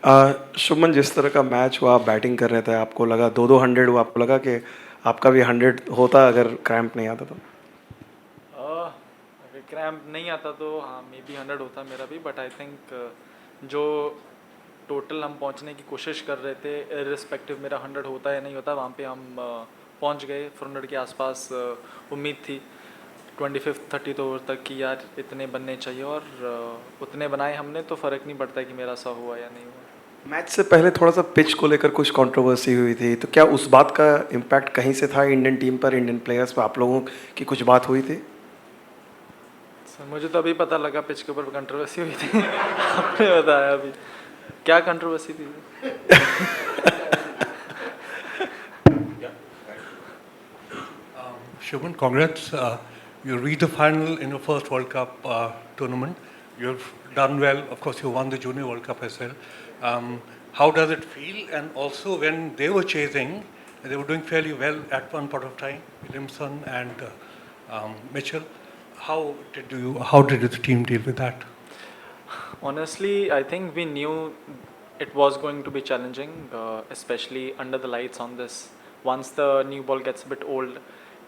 शुभमन, जिस तरह का मैच हुआ, आप बैटिंग कर रहे थे, आपको लगा 2-2 100 हुआ, आपको लगा कि आपका भी 100 होता अगर क्रैम्प नहीं आता तो? अगर क्रैम्प नहीं आता तो हाँ मे बी 100 होता मेरा भी, बट आई थिंक जो टोटल हम पहुंचने की कोशिश कर रहे थे, इररिस्पेक्टिव मेरा 100 होता या नहीं होता, वहाँ पे हम पहुंच गए। 400 के आसपास उम्मीद थी 25th 30th ओवर तक कि यार इतने बनने चाहिए, और उतने बनाए हमने, तो फ़र्क नहीं पड़ता कि मेरा 100 हुआ या नहीं हुआ। मैच से पहले थोड़ा सा पिच को लेकर कुछ कंट्रोवर्सी हुई थी, तो क्या उस बात का इम्पैक्ट कहीं से था इंडियन टीम पर, इंडियन प्लेयर्स पर? आप लोगों की कुछ बात हुई थी? सर मुझे तो अभी पता लगा पिच के ऊपर कंट्रोवर्सी हुई थी। आपने बताया अभी क्या कंट्रोवर्सी थी? Shubman, congrats. You reached the final in your first World Cup tournament. You've done well. Of course, you won the Junior World Cup as well. How does it feel? And also, when they were chasing, they were doing fairly well at one point of time, Williamson and Mitchell. How did the team deal with that? Honestly, I think we knew it was going to be challenging, especially under the lights on this. Once the new ball gets a bit old,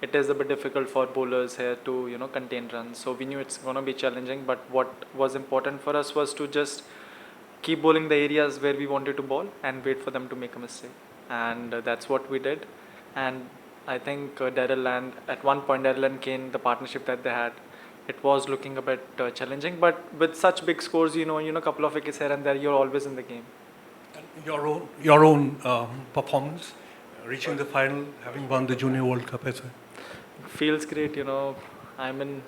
it is a bit difficult for bowlers here to contain runs. So we knew it's going to be challenging. But what was important for us was to just keep bowling the areas where we wanted to bowl and wait for them to make a mistake. And that's what we did. And I think Daryl and at one point Daryl and Kane, the partnership that they had, it was looking a bit challenging. But with such big scores, couple of wickets here and there, you're always in the game. Your own performance, reaching the final, having won the Junior World Cup as well. Feels great, I mean,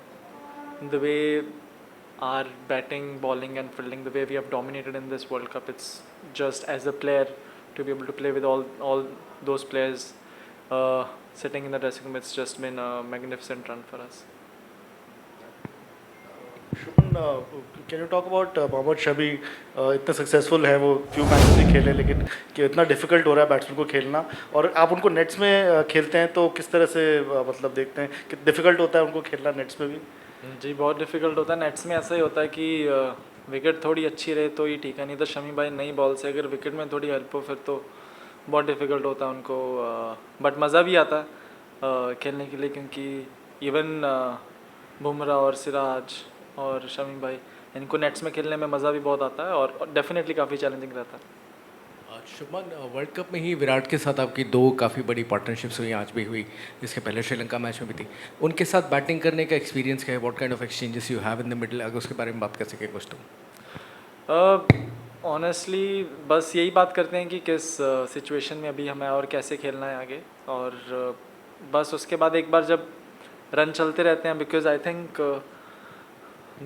the way our batting, bowling, and fielding, the way we have dominated in this World Cup, it's just as a player to be able to play with all those players sitting in the dressing room. It's just been a magnificent run for us. Shubman, can you talk about Mohammed Shami? इतने successful है वो, few matches ही खेले, लेकिन कि इतना difficult हो रहा है बैट्समैन को खेलना, और आप उनको नेट्स में खेलते हैं तो किस तरह से मतलब देखते हैं कि डिफिकल्ट होता है उनको खेलना नेट्स में भी? जी बहुत डिफिकल्ट होता है नेट्स में। ऐसा ही होता है कि विकेट थोड़ी अच्छी रहे तो ही ठीक है, नहीं तो शमी भाई नई बॉल से अगर विकेट में थोड़ी हेल्प हो फिर तो बहुत डिफिकल्ट होता है उनको। बट मज़ा भी आता है खेलने के लिए, क्योंकि इवन बुमराह और सिराज और शमी भाई, इनको नेट्स में खेलने में मज़ा भी बहुत आता है और डेफिनेटली काफ़ी चैलेंजिंग रहता है। शुभमन, वर्ल्ड कप में ही विराट के साथ आपकी दो काफ़ी बड़ी पार्टनरशिप्स हुई, आज भी हुई, इसके पहले श्रीलंका मैच में भी थी। उनके साथ बैटिंग करने का एक्सपीरियंस क्या है? What kind of exchanges you have in the middle, अगर उसके बारे में बात कर सके कुछ तो। ऑनेस्टली बस यही बात करते हैं कि किस सिचुएशन में अभी हमें और कैसे खेलना है आगे, और बस उसके बाद एक बार जब रन चलते रहते हैं, बिकॉज आई थिंक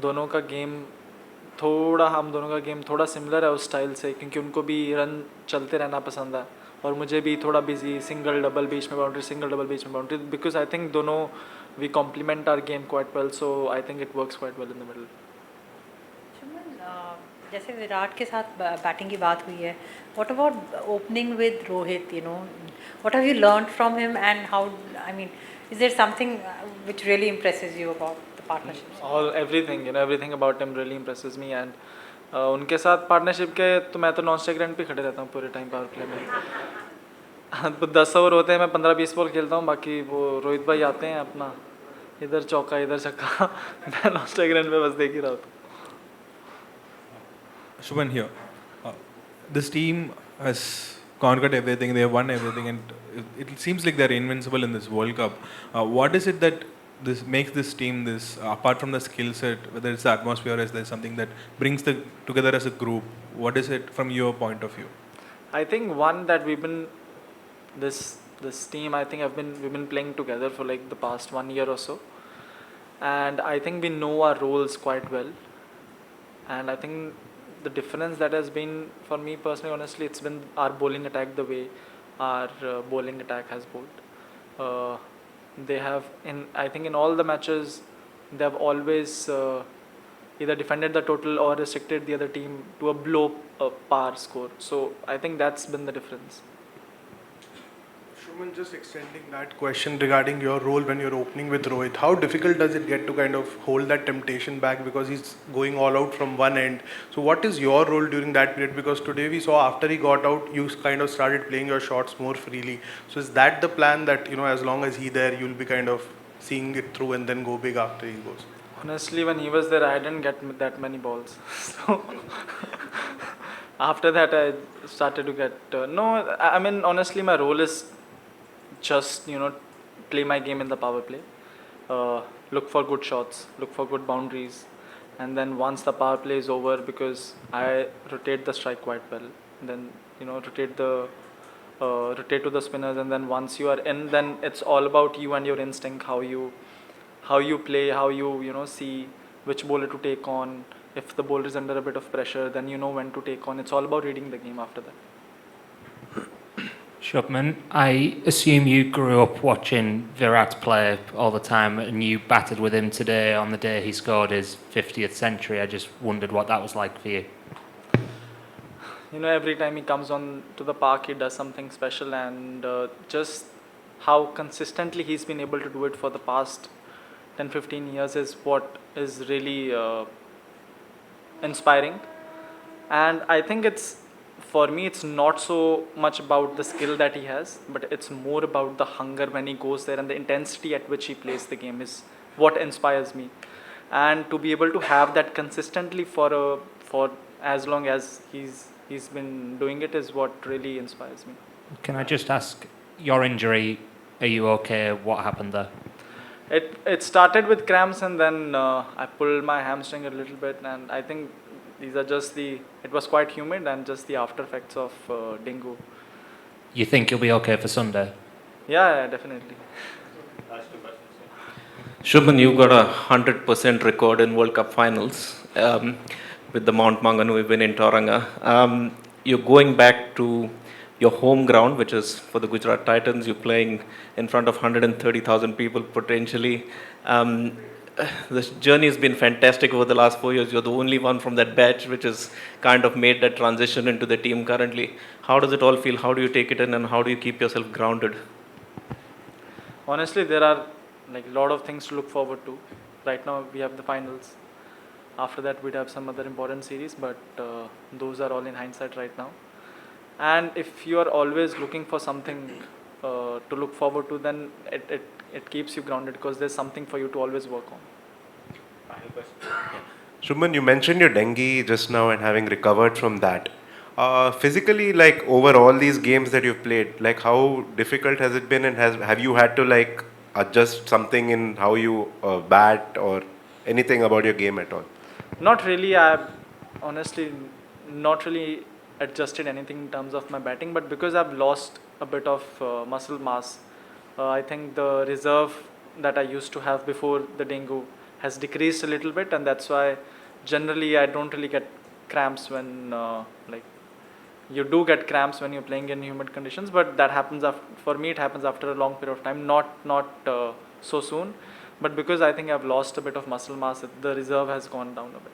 दोनों का गेम हम दोनों का गेम थोड़ा सिमिलर है उस स्टाइल से, क्योंकि उनको भी रन चलते रहना पसंद है और मुझे भी थोड़ा बिजी, सिंगल डबल बीच में बाउंड्री, सिंगल डबल बीच में बाउंड्री, बिकॉज आई थिंक दोनों we complement our game quite well, so I think it works quite well in the middle. जैसे विराट के साथ बैटिंग की बात हुई है, what about opening with Rohit? What have you learned from him and how, I mean, is there something which really impresses you about the partnership? Everything about him really impresses me, and उनके साथ partnership के तो मैं तो non strike run पे खड़े रहता हूँ पूरे टाइम पावर प्ले में। तो 10 ओवर होते हैं, मैं 15-20 बॉल खेलता हूँ, बाकी वो रोहित भाई आते हैं अपना इधर चौका इधर छक्का, मैं नॉन स्ट्राइक रन पे बस देख ही रहा हूँ। Shubman here. This team has conquered everything. They have won everything, and it seems like they're invincible in this World Cup. What is it that this makes this team this? Apart from the skill set, whether it's the atmosphere, or is there something that brings them together as a group? What is it from your point of view? I think one that this team, I think we've been playing together for like the past 1 year or so, and I think we know our roles quite well, and I think the difference that has been for me personally, honestly, it's been our bowling attack, the way our bowling attack has bowled. They have, I think in all the matches, they have always either defended the total or restricted the other team to a below par score. So I think that's been the difference. Shubman, just extending that question regarding your role when you're opening with Rohit, how difficult does it get to kind of hold that temptation back because he's going all out from one end? So what is your role during that period? Because today we saw after he got out, you kind of started playing your shots more freely. So is that the plan that, as long as he's there, you'll be kind of seeing it through and then go big after he goes? Honestly, when he was there, I didn't get that many balls. So after that, I started to get. No, I mean, honestly, my role is just, play my game in the power play. Look for good shots, look for good boundaries. And then once the power play is over, because I rotate the strike quite well, then, rotate to the spinners. And then once you are in, then it's all about you and your instinct, how you play, how you see which bowler to take on. If the bowler is under a bit of pressure, then you know when to take on. It's all about reading the game after that. Shubman, I assume you grew up watching Virat play all the time and you batted with him today on the day he scored his 50th century. I just wondered what that was like for you. Every time he comes on to the park, he does something special, and just how consistently he's been able to do it for the past 10-15 years is what is really inspiring. And I think for me, it's not so much about the skill that he has, but it's more about the hunger when he goes there, and the intensity at which he plays the game is what inspires me. And to be able to have that consistently for as long as he's been doing it is what really inspires me. Can I just ask, your injury, are you okay? What happened there? It started with cramps, and then I pulled my hamstring a little bit, and I think these are just it was quite humid and just the after effects of dengue. You think you'll be okay for Sunday? Yeah, definitely. Shubman, you got 100% record in World Cup finals with the Mount Maunganui win in Tauranga. You're going back to your home ground, which is for the Gujarat Titans. You're playing in front of 130,000 people potentially. This journey has been fantastic over the last 4 years. You're the only one from that batch which has kind of made that transition into the team currently. How does it all feel? How do you take it in, and how do you keep yourself grounded? Honestly, there are a lot of things to look forward to. Right now, we have the finals. After that, we'd have some other important series, but those are all in hindsight right now. And if you are always looking for something to look forward to, then it keeps you grounded, because there's something for you to always work on. Shubman, you mentioned your dengue just now and having recovered from that. Physically, over all these games that you've played, how difficult has it been, and have you had to adjust something in how you bat or anything about your game at all? Not really. I've honestly not really adjusted anything in terms of my batting, but because I've lost a bit of muscle mass, I think the reserve that I used to have before the dengue has decreased a little bit, and that's why generally I don't really get cramps when you do get cramps when you're playing in humid conditions, but that happens for me it happens after a long period of time, not so soon. But because I think I've lost a bit of muscle mass, the reserve has gone down a bit.